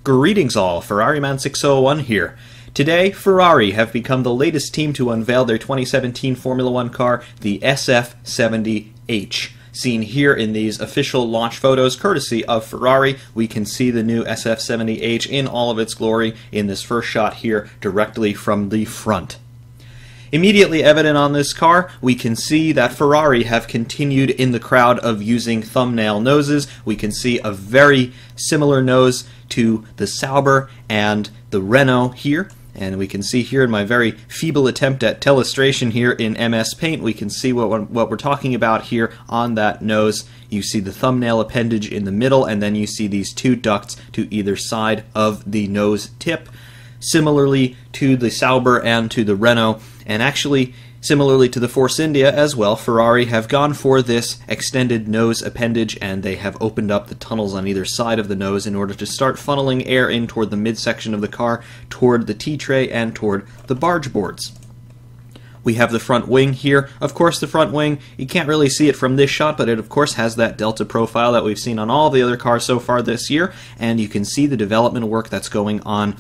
Greetings all, Ferrariman601 here. Today, Ferrari have become the latest team to unveil their 2017 Formula One car, the SF70H. Seen here in these official launch photos, courtesy of Ferrari, we can see the new SF70H in all of its glory in this first shot here, directly from the front. Immediately evident on this car, we can see that Ferrari have continued in the crowd of using thumbnail noses. We can see a very similar nose to the Sauber and the Renault here. And we can see here in my very feeble attempt at telestration here in MS Paint, we can see what we're talking about here on that nose. You see the thumbnail appendage in the middle, and then you see these two ducts to either side of the nose tip. Similarly to the Sauber and to the Renault, and actually similarly to the Force India as well, Ferrari have gone for this extended nose appendage, and they have opened up the tunnels on either side of the nose in order to start funneling air in toward the midsection of the car, toward the T-tray, and toward the barge boards. We have the front wing here. Of course, the front wing, you can't really see it from this shot, but it of course has that delta profile that we've seen on all the other cars so far this year, and you can see the development work that's going on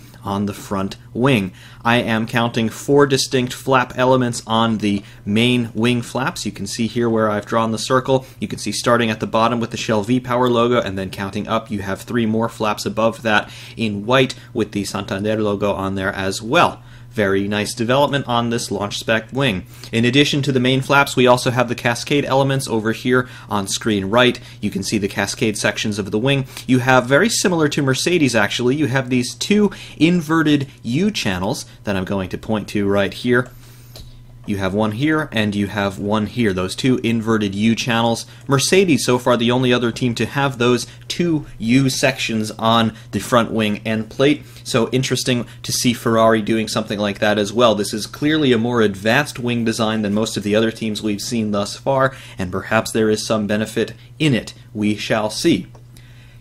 the front wing. I am counting 4 distinct flap elements on the main wing flaps. You can see here where I've drawn the circle. You can see starting at the bottom with the Shell V-Power logo, and then counting up, you have 3 more flaps above that in white with the Santander logo on there as well. Very nice development on this launch spec wing. In addition to the main flaps, we also have the cascade elements over here on screen right. You can see the cascade sections of the wing. You have, very similar to Mercedes actually, you have these 2 inverted U channels that I'm going to point to right here. You have one here, and you have one here, those 2 inverted U channels. Mercedes, so far, the only other team to have those 2 U sections on the front wing end plate. So interesting to see Ferrari doing something like that as well. This is clearly a more advanced wing design than most of the other teams we've seen thus far, and perhaps there is some benefit in it. We shall see.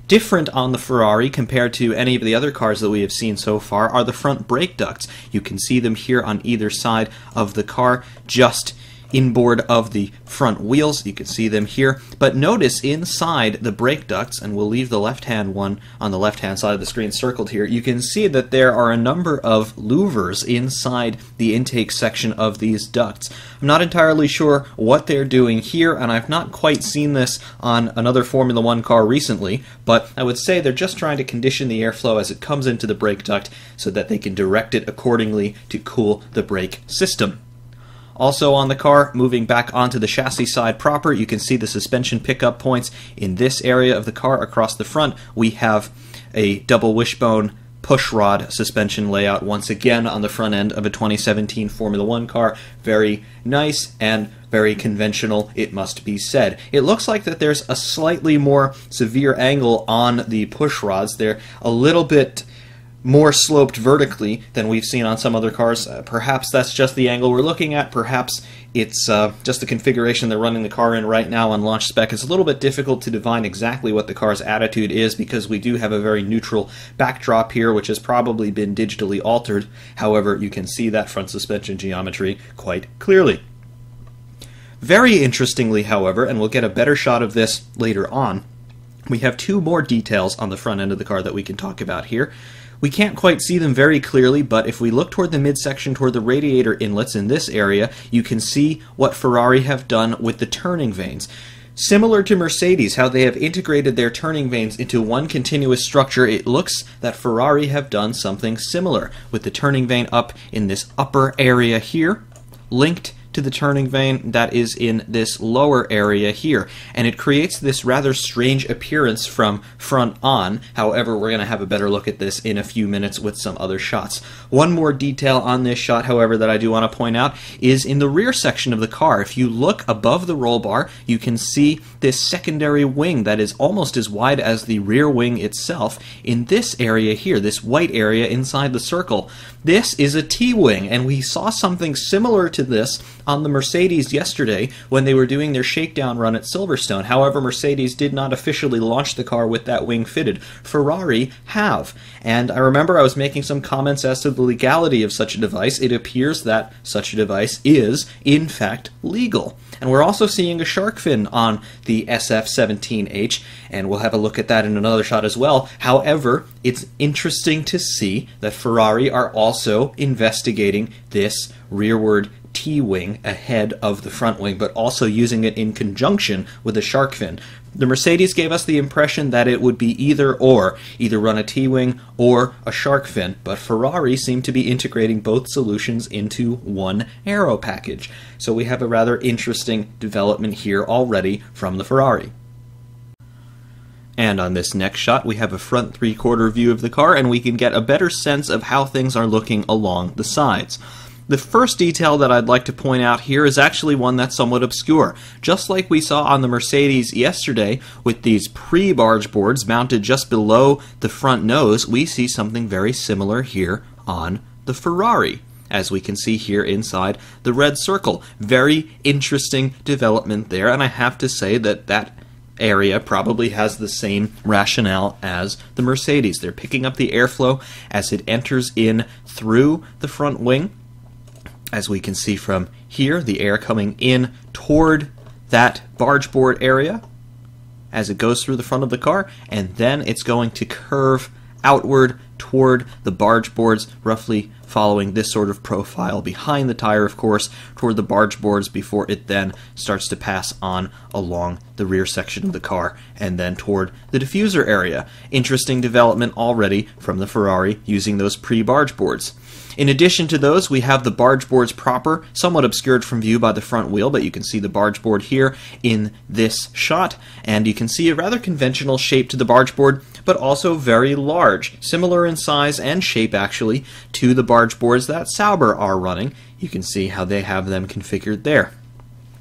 Different on the Ferrari compared to any of the other cars that we have seen so far are the front brake ducts. You can see them here on either side of the car, just inboard of the front wheels. You can see them here, but notice inside the brake ducts, and we'll leave the left-hand one on the left-hand side of the screen circled here, you can see that there are a number of louvers inside the intake section of these ducts. I'm not entirely sure what they're doing here, and I've not quite seen this on another Formula One car recently, but I would say they're just trying to condition the airflow as it comes into the brake duct so that they can direct it accordingly to cool the brake system. Also on the car, moving back onto the chassis side proper, you can see the suspension pickup points in this area of the car across the front. We have a double wishbone pushrod suspension layout once again on the front end of a 2017 Formula One car. Very nice and very conventional, it must be said. It looks like that there's a slightly more severe angle on the pushrods. They're a little bit more sloped vertically than we've seen on some other cars. Perhaps that's just the angle we're looking at. Perhaps it's just the configuration they're running the car in right now on launch spec. It's a little bit difficult to divine exactly what the car's attitude is because we do have a very neutral backdrop here, which has probably been digitally altered. However, you can see that front suspension geometry quite clearly. Very interestingly, however, and we'll get a better shot of this later on, we have 2 more details on the front end of the car that we can talk about here. We can't quite see them very clearly, but if we look toward the midsection, toward the radiator inlets in this area, you can see what Ferrari have done with the turning vanes. Similar to Mercedes, how they have integrated their turning vanes into one continuous structure, it looks that Ferrari have done something similar, with the turning vane up in this upper area here, linked to the turning vane that is in this lower area here, and it creates this rather strange appearance from front on. However, we're going to have a better look at this in a few minutes with some other shots. One more detail on this shot, however, that I do want to point out is in the rear section of the car. If you look above the roll bar, you can see this secondary wing that is almost as wide as the rear wing itself in this area here, this white area inside the circle. This is a T-wing, and we saw something similar to this on the Mercedes yesterday when they were doing their shakedown run at Silverstone. However, Mercedes did not officially launch the car with that wing fitted. Ferrari have. And I remember I was making some comments as to the legality of such a device. It appears that such a device is, in fact, legal. And we're also seeing a shark fin on the SF70H, and we'll have a look at that in another shot as well. However, it's interesting to see that Ferrari are also investigating this rearward T-wing ahead of the front wing, but also using it in conjunction with a shark fin. The Mercedes gave us the impression that it would be either or, either run a T-wing or a shark fin, but Ferrari seemed to be integrating both solutions into one aero package. So we have a rather interesting development here already from the Ferrari. And on this next shot, we have a front three-quarter view of the car, and we can get a better sense of how things are looking along the sides. The first detail that I'd like to point out here is actually one that's somewhat obscure. Just like we saw on the Mercedes yesterday with these pre-barge boards mounted just below the front nose, we see something very similar here on the Ferrari, as we can see here inside the red circle. Very interesting development there, and I have to say that that area probably has the same rationale as the Mercedes. They're picking up the airflow as it enters in through the front wing. As we can see from here, the air coming in toward that barge board area as it goes through the front of the car, and then it's going to curve outward toward the barge boards, roughly following this sort of profile behind the tire, of course, toward the barge boards before it then starts to pass on along the rear section of the car and then toward the diffuser area. Interesting development already from the Ferrari using those pre-barge boards. In addition to those, we have the barge boards proper, somewhat obscured from view by the front wheel, but you can see the barge board here in this shot, and you can see a rather conventional shape to the barge board, but also very large, similar in size and shape actually to the barge boards that Sauber are running. You can see how they have them configured there.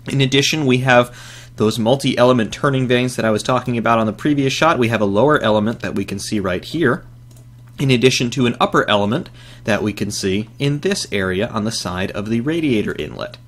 In addition, we have those multi-element turning vanes that I was talking about on the previous shot. We have a lower element that we can see right here, in addition to an upper element that we can see in this area on the side of the radiator inlet.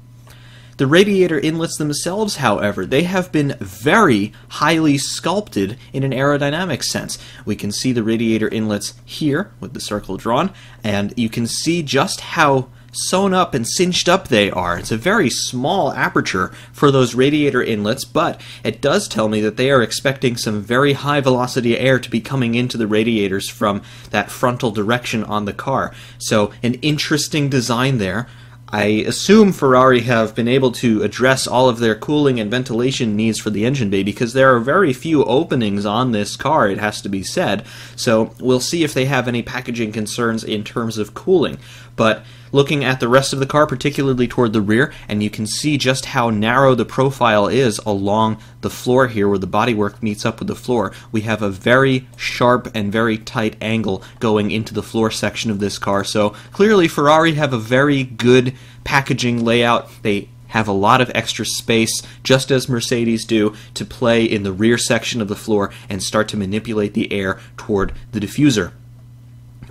The radiator inlets themselves, however, they have been very highly sculpted in an aerodynamic sense. We can see the radiator inlets here with the circle drawn, and you can see just how sewn up and cinched up they are. It's a very small aperture for those radiator inlets, but it does tell me that they are expecting some very high velocity air to be coming into the radiators from that frontal direction on the car. So an interesting design there. I assume Ferrari have been able to address all of their cooling and ventilation needs for the engine bay, because there are very few openings on this car, it has to be said. So we'll see if they have any packaging concerns in terms of cooling. But looking at the rest of the car, particularly toward the rear, and you can see just how narrow the profile is along the floor here where the bodywork meets up with the floor. We have a very sharp and very tight angle going into the floor section of this car. So clearly Ferrari have a very good packaging layout. They have a lot of extra space, just as Mercedes do, to play in the rear section of the floor and start to manipulate the air toward the diffuser.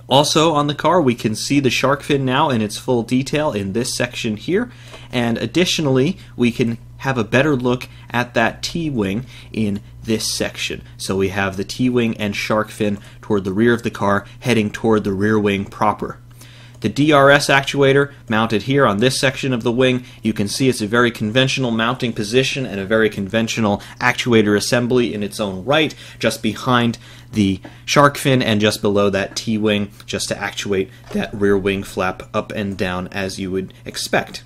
Also on the car, we can see the shark fin now in its full detail in this section here, and additionally we can have a better look at that T-wing in this section. So we have the T-wing and shark fin toward the rear of the car, heading toward the rear wing proper. The DRS actuator mounted here on this section of the wing, you can see it's a very conventional mounting position and a very conventional actuator assembly in its own right, just behind the shark fin and just below that T-wing, just to actuate that rear wing flap up and down as you would expect.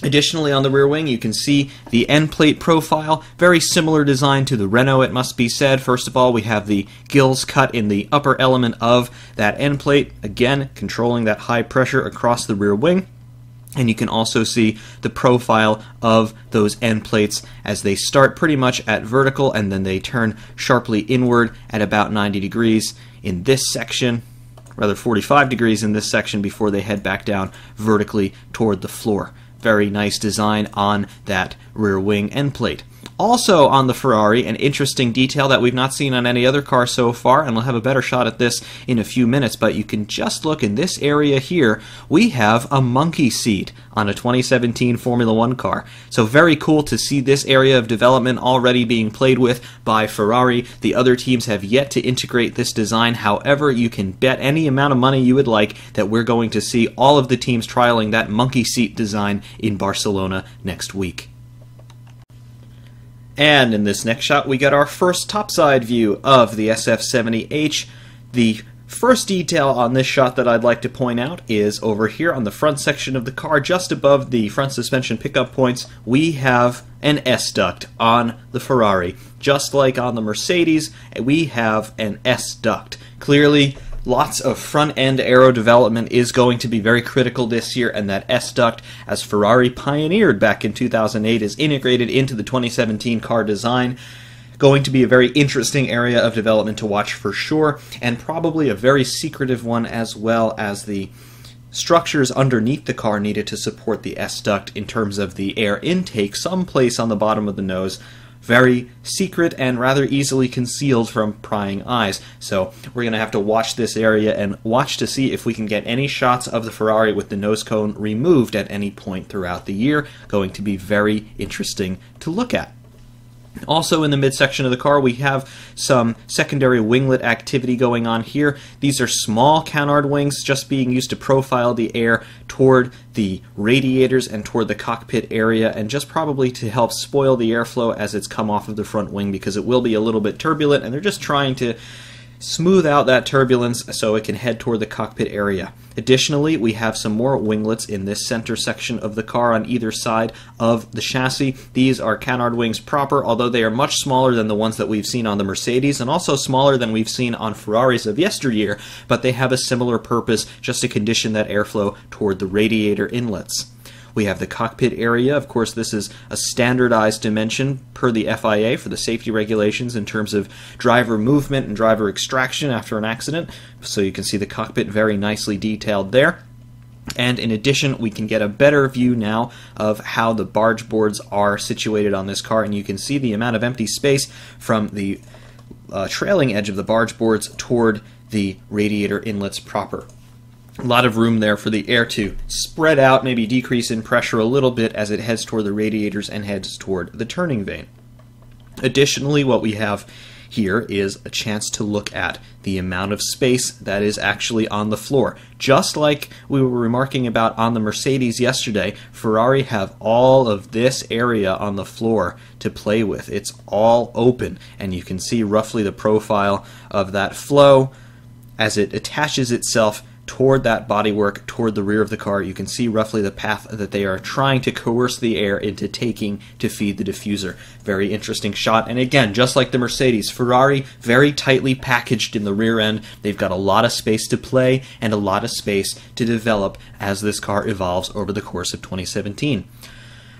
Additionally, on the rear wing, you can see the end plate profile, very similar design to the Renault, it must be said. First of all, we have the gills cut in the upper element of that end plate, again controlling that high pressure across the rear wing. And you can also see the profile of those end plates as they start pretty much at vertical and then they turn sharply inward at about 90 degrees in this section, rather 45 degrees in this section, before they head back down vertically toward the floor. Very nice design on that rear wing end plate. Also on the Ferrari, an interesting detail that we've not seen on any other car so far, and we'll have a better shot at this in a few minutes, but you can just look in this area here. We have a monkey seat on a 2017 Formula One car. So very cool to see this area of development already being played with by Ferrari. The other teams have yet to integrate this design. However, you can bet any amount of money you would like that we're going to see all of the teams trialing that monkey seat design in Barcelona next week. And in this next shot, we get our first topside view of the SF70H. The first detail on this shot that I'd like to point out is over here on the front section of the car, just above the front suspension pickup points, we have an S-duct on the Ferrari. Just like on the Mercedes, we have an S-duct. Clearly, lots of front-end aero development is going to be very critical this year, and that S-duct, as Ferrari pioneered back in 2008, is integrated into the 2017 car design. Going to be a very interesting area of development to watch for sure, and probably a very secretive one, as well as the structures underneath the car needed to support the S-duct in terms of the air intake someplace on the bottom of the nose. Very secret and rather easily concealed from prying eyes. So we're going to have to watch this area and watch to see if we can get any shots of the Ferrari with the nose cone removed at any point throughout the year. Going to be very interesting to look at. Also in the midsection of the car, we have some secondary winglet activity going on here. These are small canard wings just being used to profile the air toward the radiators and toward the cockpit area, and just probably to help spoil the airflow as it's come off of the front wing, because it will be a little bit turbulent, and they're just trying to smooth out that turbulence so it can head toward the cockpit area. Additionally, we have some more winglets in this center section of the car on either side of the chassis. These are canard wings proper, although they are much smaller than the ones that we've seen on the Mercedes, and also smaller than we've seen on Ferraris of yesteryear, but they have a similar purpose, just to condition that airflow toward the radiator inlets. We have the cockpit area. Of course, this is a standardized dimension per the FIA for the safety regulations in terms of driver movement and driver extraction after an accident. So you can see the cockpit very nicely detailed there. And in addition, we can get a better view now of how the barge boards are situated on this car, and you can see the amount of empty space from the trailing edge of the barge boards toward the radiator inlets proper. A lot of room there for the air to spread out, maybe decrease in pressure a little bit as it heads toward the radiators and heads toward the turning vane. Additionally, what we have here is a chance to look at the amount of space that is actually on the floor. Just like we were remarking about on the Mercedes yesterday, Ferrari have all of this area on the floor to play with. It's all open, and you can see roughly the profile of that flow as it attaches itself toward that bodywork, toward the rear of the car. You can see roughly the path that they are trying to coerce the air into taking to feed the diffuser. Very interesting shot, and again, just like the Mercedes, Ferrari very tightly packaged in the rear end. They've got a lot of space to play and a lot of space to develop as this car evolves over the course of 2017.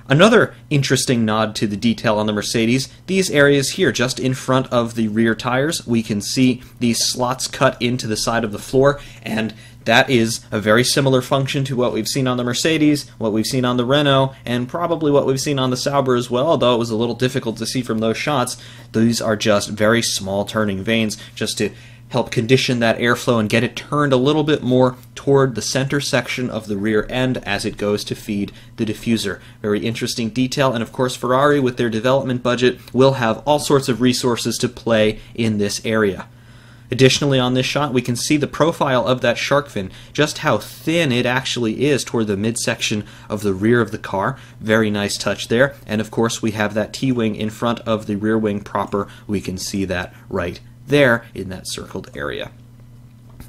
Another interesting nod to the detail on the Mercedes, these areas here just in front of the rear tires, we can see these slots cut into the side of the floor, and that is a very similar function to what we've seen on the Mercedes, what we've seen on the Renault, and probably what we've seen on the Sauber as well, although it was a little difficult to see from those shots. These are just very small turning vanes just to help condition that airflow and get it turned a little bit more toward the center section of the rear end as it goes to feed the diffuser. Very interesting detail, and of course Ferrari, with their development budget, will have all sorts of resources to play in this area. Additionally, on this shot, we can see the profile of that shark fin, just how thin it actually is toward the midsection of the rear of the car. Very nice touch there. And of course, we have that T-wing in front of the rear wing proper. We can see that right there in that circled area.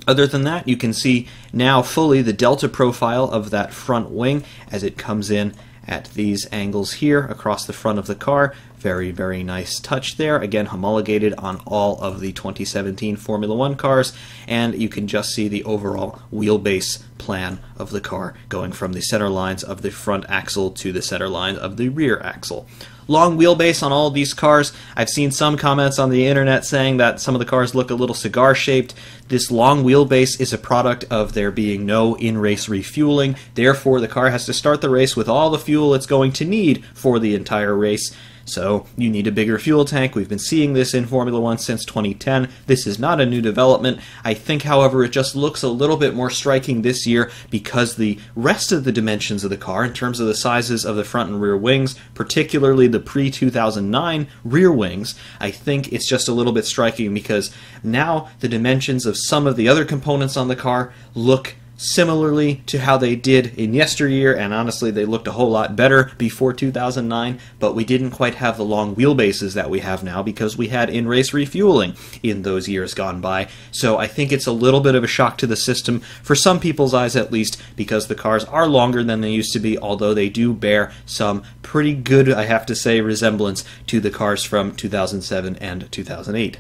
Other than that, you can see now fully the delta profile of that front wing as it comes in at these angles here across the front of the car. Very, very nice touch there. Again, homologated on all of the 2017 Formula One cars, and you can just see the overall wheelbase plan of the car going from the center lines of the front axle to the center line of the rear axle. Long wheelbase on all of these cars. I've seen some comments on the internet saying that some of the cars look a little cigar-shaped. This long wheelbase is a product of there being no in-race refueling. Therefore, the car has to start the race with all the fuel it's going to need for the entire race. So you need a bigger fuel tank. We've been seeing this in Formula One since 2010. This is not a new development. I think, however, it just looks a little bit more striking this year because the rest of the dimensions of the car, in terms of the sizes of the front and rear wings, particularly the pre-2009 rear wings, I think it's just a little bit striking because now the dimensions of some of the other components on the car look similarly to how they did in yesteryear, and honestly they looked a whole lot better before 2009, but we didn't quite have the long wheelbases that we have now because we had in-race refueling in those years gone by. So I think it's a little bit of a shock to the system, for some people's eyes at least, because the cars are longer than they used to be, although they do bear some pretty good, I have to say, resemblance to the cars from 2007 and 2008.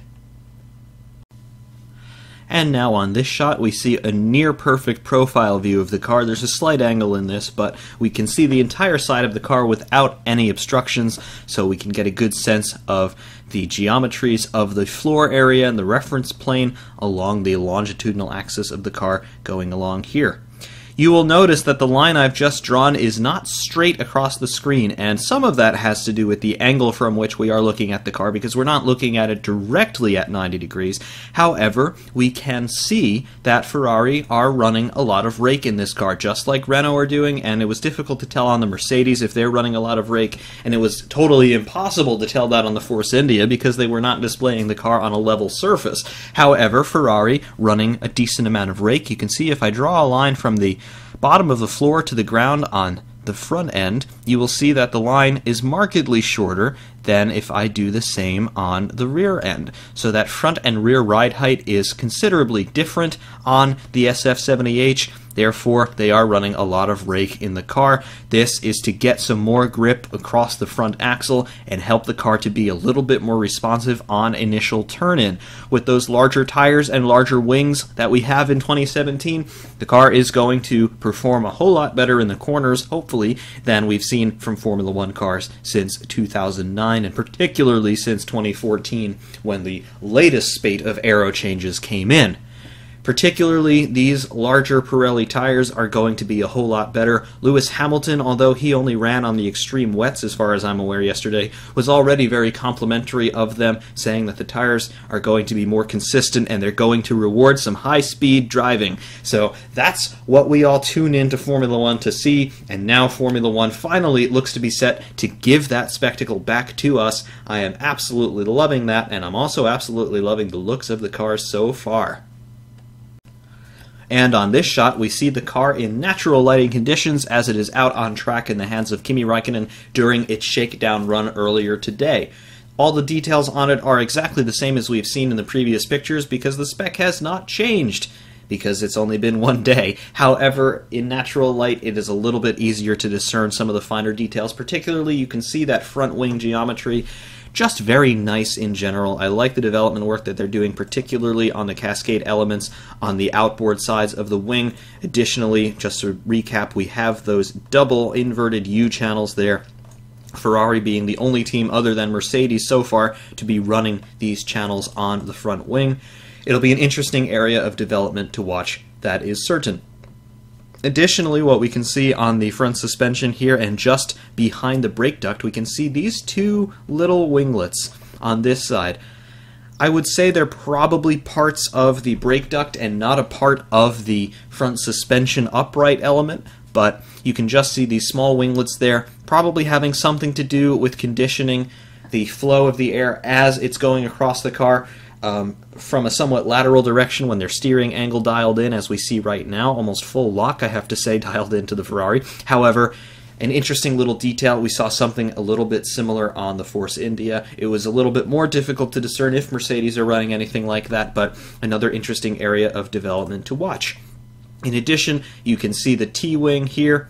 And now on this shot we see a near perfect profile view of the car. There's a slight angle in this, but we can see the entire side of the car without any obstructions, so we can get a good sense of the geometries of the floor area and the reference plane along the longitudinal axis of the car going along here. You will notice that the line I've just drawn is not straight across the screen, and some of that has to do with the angle from which we are looking at the car, because we're not looking at it directly at 90 degrees. However, we can see that Ferrari are running a lot of rake in this car, just like Renault are doing, and it was difficult to tell on the Mercedes if they're running a lot of rake, and it was totally impossible to tell that on the Force India because they were not displaying the car on a level surface. However, Ferrari running a decent amount of rake. You can see if I draw a line from the bottom of the floor to the ground on the front end, you will see that the line is markedly shorter than if I do the same on the rear end. So that front and rear ride height is considerably different on the SF70H. Therefore, they are running a lot of rake in the car. This is to get some more grip across the front axle and help the car to be a little bit more responsive on initial turn-in. With those larger tires and larger wings that we have in 2017, the car is going to perform a whole lot better in the corners, hopefully, than we've seen from Formula One cars since 2009, and particularly since 2014, when the latest spate of aero changes came in. Particularly, these larger Pirelli tires are going to be a whole lot better. Lewis Hamilton, although he only ran on the extreme wets as far as I'm aware yesterday, was already very complimentary of them, saying that the tires are going to be more consistent and they're going to reward some high-speed driving. So that's what we all tune into Formula One to see, and now Formula One finally looks to be set to give that spectacle back to us. I am absolutely loving that, and I'm also absolutely loving the looks of the cars so far. And on this shot, we see the car in natural lighting conditions as it is out on track in the hands of Kimi Räikkönen during its shakedown run earlier today. All the details on it are exactly the same as we've seen in the previous pictures because the spec has not changed, because it's only been one day. However, in natural light, it is a little bit easier to discern some of the finer details. Particularly, you can see that front wing geometry. Just very nice in general. I like the development work that they're doing, particularly on the cascade elements on the outboard sides of the wing. Additionally, just to recap, we have those double inverted U channels there. Ferrari being the only team other than Mercedes so far to be running these channels on the front wing. It'll be an interesting area of development to watch, that is certain. Additionally, what we can see on the front suspension here and just behind the brake duct, we can see these two little winglets on this side. I would say they're probably parts of the brake duct and not a part of the front suspension upright element, but you can just see these small winglets there, probably having something to do with conditioning the flow of the air as it's going across the car. From a somewhat lateral direction when their steering angle dialed in, as we see right now, almost full lock, I have to say, dialed into the Ferrari. However, an interesting little detail, we saw something a little bit similar on the Force India. It was a little bit more difficult to discern if Mercedes are running anything like that, but another interesting area of development to watch. In addition, you can see the T-wing here,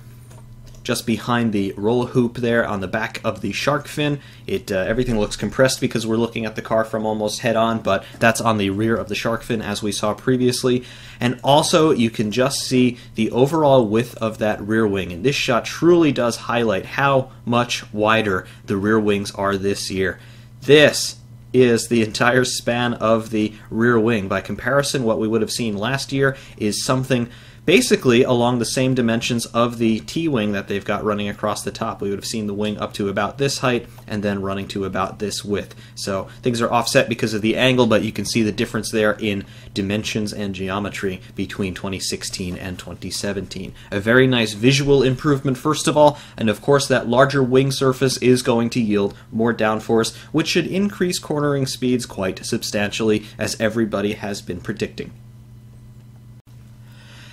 just behind the roll hoop there on the back of the shark fin. Everything looks compressed because we're looking at the car from almost head on, but that's on the rear of the shark fin as we saw previously. And also you can just see the overall width of that rear wing, and this shot truly does highlight how much wider the rear wings are this year. This is the entire span of the rear wing. By comparison, what we would have seen last year is something basically along the same dimensions of the T-wing that they've got running across the top. We would have seen the wing up to about this height and then running to about this width. So things are offset because of the angle, but you can see the difference there in dimensions and geometry between 2016 and 2017. A very nice visual improvement, first of all, and of course that larger wing surface is going to yield more downforce, which should increase cornering speeds quite substantially, as everybody has been predicting.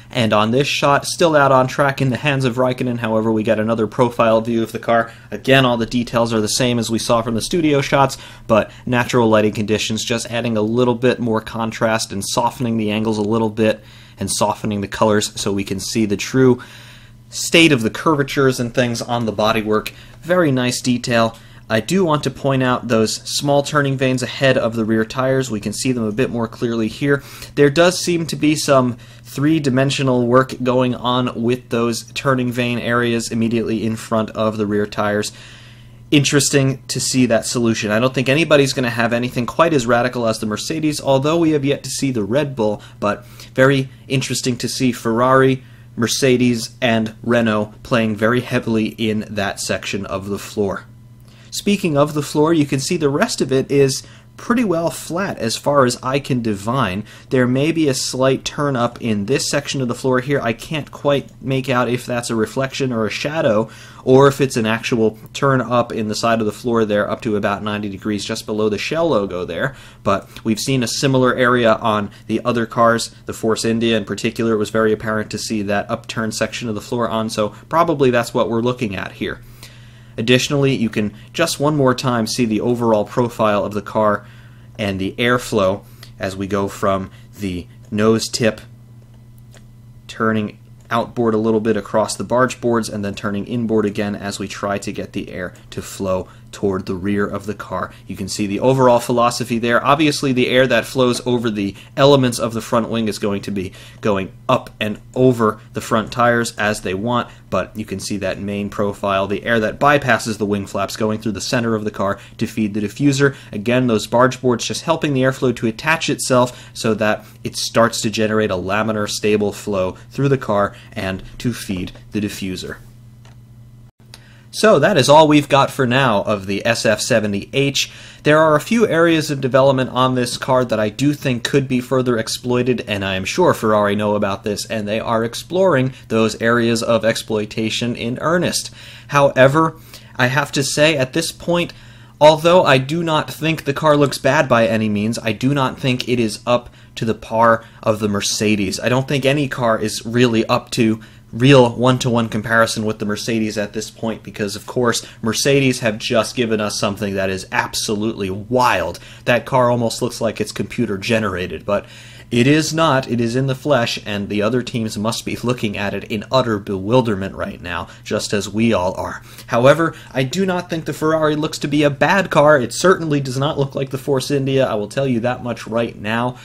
And on this shot, still out on track in the hands of Raikkonen. However, we get another profile view of the car. Again, all the details are the same as we saw from the studio shots, but natural lighting conditions just adding a little bit more contrast and softening the angles a little bit and softening the colors so we can see the true state of the curvatures and things on the bodywork. Very nice detail. I do want to point out those small turning vanes ahead of the rear tires. We can see them a bit more clearly here. There does seem to be some three-dimensional work going on with those turning vane areas immediately in front of the rear tires. Interesting to see that solution. I don't think anybody's going to have anything quite as radical as the Mercedes, although we have yet to see the Red Bull, but very interesting to see Ferrari, Mercedes, and Renault playing very heavily in that section of the floor. Speaking of the floor, you can see the rest of it is pretty well flat as far as I can divine. There may be a slight turn up in this section of the floor here. I can't quite make out if that's a reflection or a shadow, or if it's an actual turn up in the side of the floor there up to about 90 degrees just below the Shell logo there. But we've seen a similar area on the other cars. The Force India in particular, it was very apparent to see that upturned section of the floor on, so probably that's what we're looking at here. Additionally, you can just one more time see the overall profile of the car and the airflow as we go from the nose tip, turning outboard a little bit across the barge boards, and then turning inboard again as we try to get the air to flow toward the rear of the car. You can see the overall philosophy there. Obviously, the air that flows over the elements of the front wing is going to be going up and over the front tires as they want, but you can see that main profile, the air that bypasses the wing flaps going through the center of the car to feed the diffuser. Again, those barge boards just helping the airflow to attach itself so that it starts to generate a laminar stable flow through the car and to feed the diffuser. So that is all we've got for now of the SF70H. There are a few areas of development on this car that I do think could be further exploited, and I am sure Ferrari know about this, and they are exploring those areas of exploitation in earnest. However, I have to say at this point, although I do not think the car looks bad by any means, I do not think it is up to the par of the Mercedes. I don't think any car is really up to real one-to-one comparison with the Mercedes at this point, because of course Mercedes have just given us something that is absolutely wild. That car almost looks like it's computer generated, but it is not. It is in the flesh, and the other teams must be looking at it in utter bewilderment right now, just as we all are. However, I do not think the Ferrari looks to be a bad car. It certainly does not look like the Force India, I will tell you that much right now.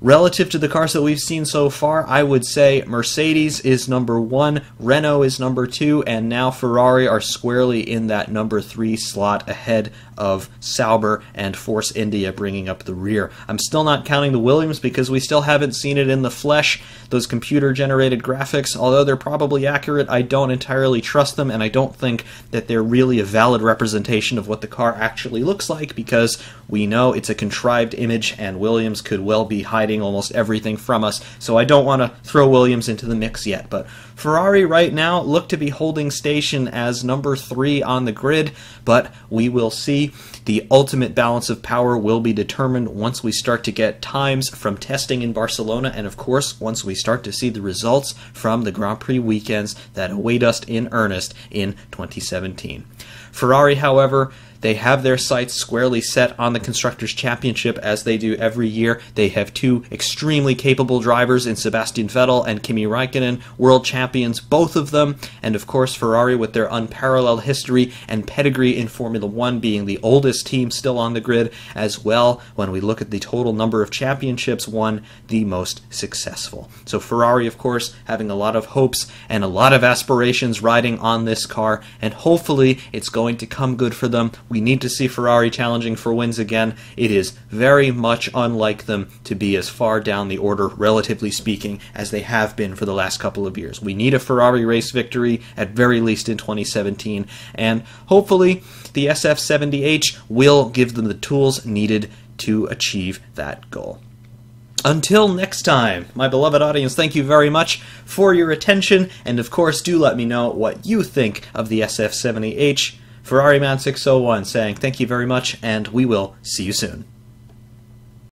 Relative to the cars that we've seen so far, I would say Mercedes is number 1, Renault is number 2, and now Ferrari are squarely in that number 3 slot ahead of Sauber and Force India bringing up the rear. I'm still not counting the Williams because we still haven't seen it in the flesh. Those computer-generated graphics, although they're probably accurate, I don't entirely trust them, and I don't think that they're really a valid representation of what the car actually looks like, because we know it's a contrived image and Williams could well be hiding almost everything from us, so I don't want to throw Williams into the mix yet. But Ferrari right now look to be holding station as number 3 on the grid, but we will see. The ultimate balance of power will be determined once we start to get times from testing in Barcelona, and of course once we start to see the results from the Grand Prix weekends that await us in earnest in 2017. Ferrari, however, they have their sights squarely set on the Constructors' Championship, as they do every year. They have 2 extremely capable drivers in Sebastian Vettel and Kimi Raikkonen, world champions, both of them, and of course Ferrari with their unparalleled history and pedigree in Formula 1 being the oldest team still on the grid, as well, when we look at the total number of championships won, the most successful. So Ferrari, of course, having a lot of hopes and a lot of aspirations riding on this car, and hopefully it's going to come good for them We need to see Ferrari challenging for wins again. It is very much unlike them to be as far down the order, relatively speaking, as they have been for the last couple of years. We need a Ferrari race victory, at very least in 2017, and hopefully the SF70H will give them the tools needed to achieve that goal. Until next time, my beloved audience, thank you very much for your attention, and of course do let me know what you think of the SF70H. Ferrari Man 601 saying thank you very much, and we will see you soon.